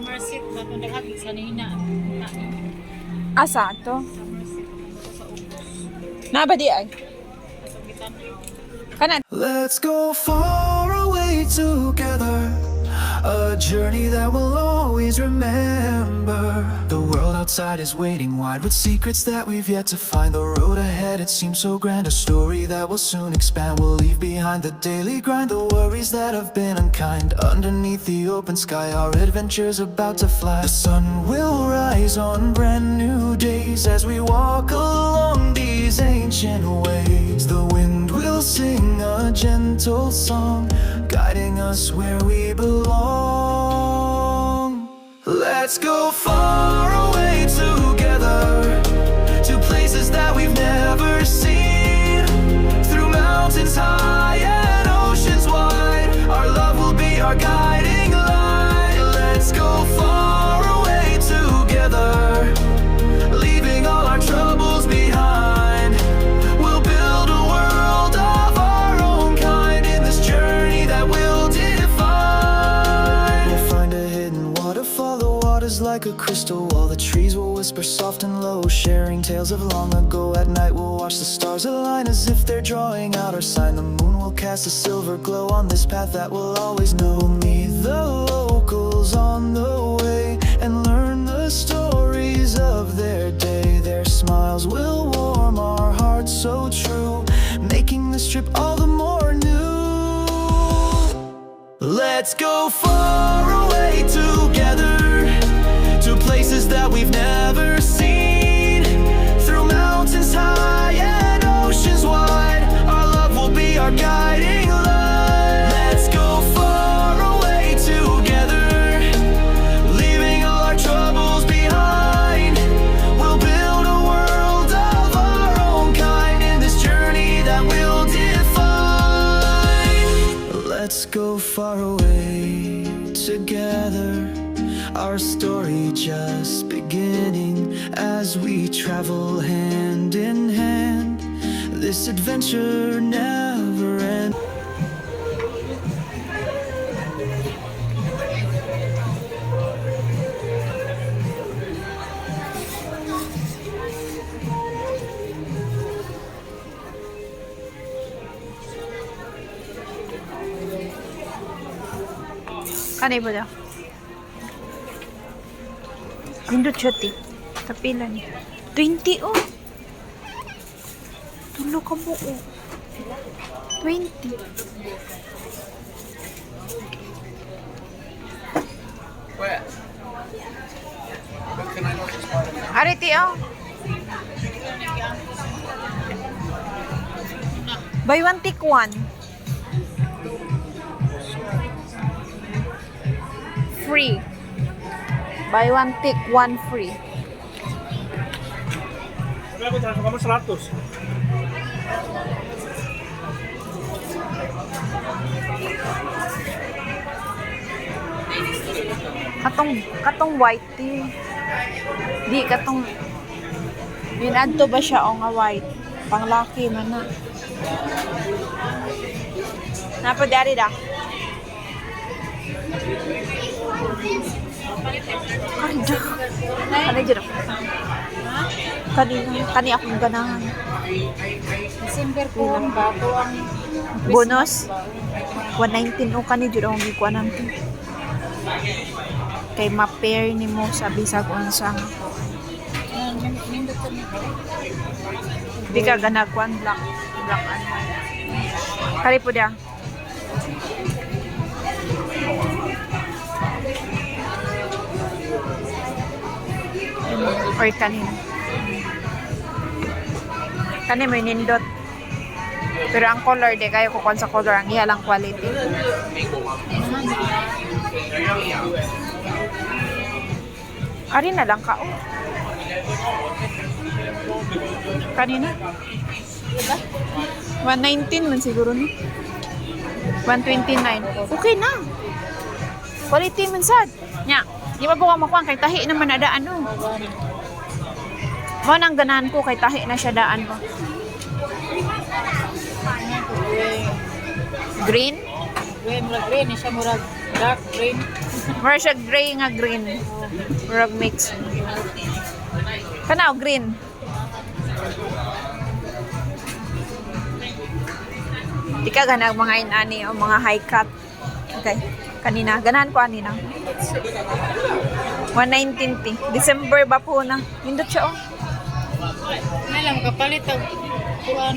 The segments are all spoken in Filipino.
Somerset ba ito nakagig sa nina? Asa to? Somerset sa ubos. Naba di ay. Atong gitan. Kanan. Let's go far away together, a journey that we'll always remember. The world outside is waiting wide with secrets that we've yet to find. The road ahead, it seems so grand, a story that will soon expand. We'll leave behind the daily grind, the worries that have been unkind. Underneath the open sky, our adventure's about to fly. The sun will rise on brand new days as we walk along these ancient ways. The wind will sing a gentle song, guiding us where we belong. Let's go far away together, to places that we've never seen. Through mountains high and oceans wide, our love will be our guiding light. Let's go far away together, leaving all our troubles behind. We'll build a world of our own kind in this journey that we'll define. We'll find a hidden waterfall, the water's like a crystal wall. The trees will whisper soft and low, sharing tales of long ago. At night we'll watch the stars align as if they're drawing out our sign. The moon will cast a silver glow on this path that we'll always know. We'll meet the locals on the way and learn the stories of their day. Their smiles will warm our hearts so true, making this trip all the more new. Let's go far away together, to places that we've never seen. Through mountains high and oceans wide, our love will be our guiding light. Let's go far away together, leaving all our troubles behind. We'll build a world of our own kind in this journey that we'll define. Let's go far away together, our story just beginning as we travel hand in hand. This adventure never ends. Kanay ba daw? Pindot siya ti. Tapilan. 20 oh. Tulo ka mo oh. 20. Ari ti oh. Buy one take one. Free. Buy one take one free. Wala ko tayo kamu 100. Katong white tea. Di katong to ba siya o nga white? Panglaki man na. Napa dari da? Kani dyan ako. Kani akong ganahan. December ko ang bago ang Bonus? 119 o kani dyan akong gikuha natin. Kay ma-pair ni mo sa bisag unsang. nindot ko nito. Di ka ganagkuhan black and white. Kali po dia. Or kanina. Kani may nindot. Pero ang color, di kayo kukuha sa color. Ang iya lang quality. Ari na lang ka, oh. Kanina? Diba? 119 man siguro ni. 129. Okay na. Quality man sad. Nya, di ba buka makuha kay tahi naman na daan no. Mo nang ganahan ko kay tahi na siya daan ko. Green? Green, murag green, siya murag Dark green. Mura siya gray nga green. Murag mix. Kanaw, green. Di ka ganag mga inani o mga high cut. Okay. Kanina. Ganahan ko anina. 119 ti. December ba po na? Hindot siya oh. May lang kapalit ang kuan.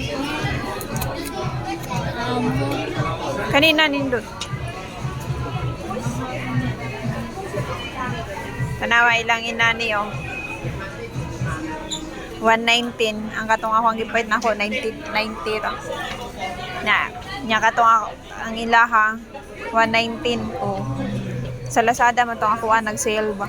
Kanina nindot. Tanawa ilang inani oh. 119. Ang katong ako ang gipait na ako 90 ra. Nya katong ako ang ilaha 119 oh. Sa Lazada man tong ako nag-sale ba.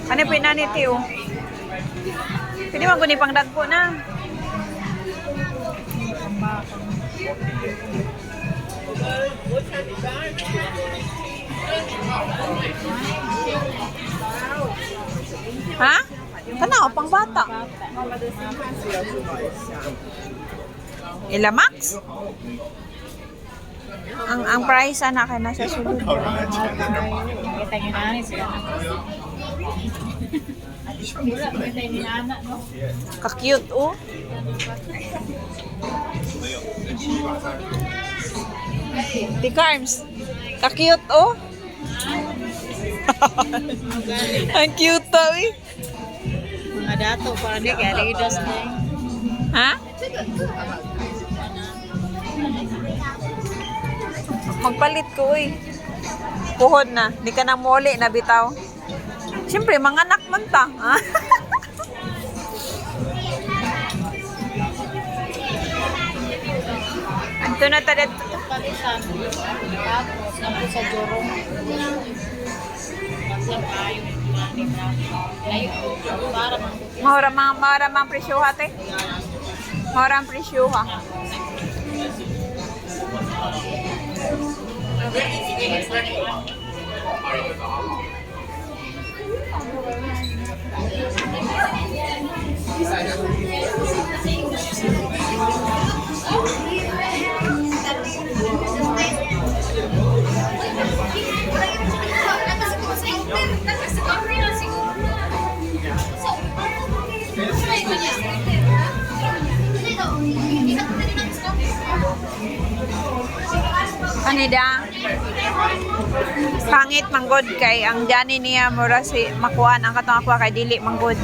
Ano po na niti oh? Pwede man guni pang dagko na. Ha? Tanaw, pang bata. Ila Max? Ang price ana kay nasa sulod. Kita niyo na ni sila. Wala, kita niyo na anak, no? Ka-cute oh. T-Carms. Ka-cute oh. Ang cute to eh. Mga dato para di kaya lidos na eh. Ha? Magpalit ko eh. Puhod na. Di ka na muli na bitaw. Siyempre, mga anak man ta. Ha? Anto na tadat. Palitan. Tapos, ako sa Jorong. Kasi tayo, maning na. Layo, para Mahura mang presyo hate. Mahura ang presyo ha. Kanida. Pangit manggod kay ang dani niya mura si makuan ang katong ako kay dili manggod.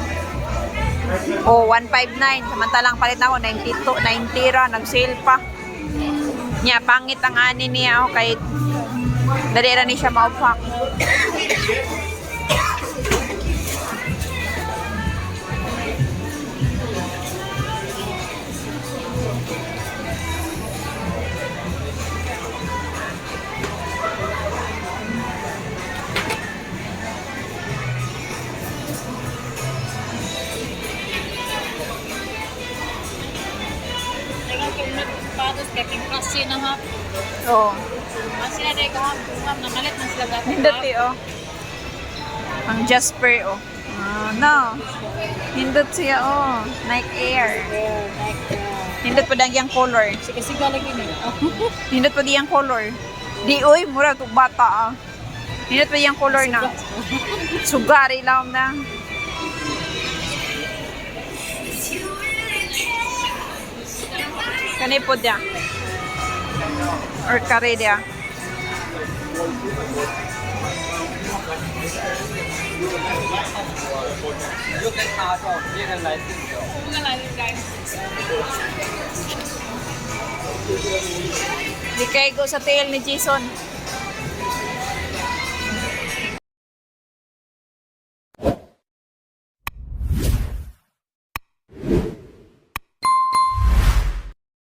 O 159 samantalang palit na ako 90 ra nag-sale pa. Nya pangit ang ani niya kay dali ra ni siya maupak. Patos kay kasi na ha. Oh. Kasi na dai ka namalit na sila gato. Hindot oh. Ang Jasper oh. No. Hindot siya oh. Night Air. Hindot pa yang color. Sige lagi ni. Hindot pa yang color. Di oy mura to bata ah. Hindot pa yang color na. Sugari lang na. Kani po dia. Or kare dia. Di kay go sa tail ni Jason.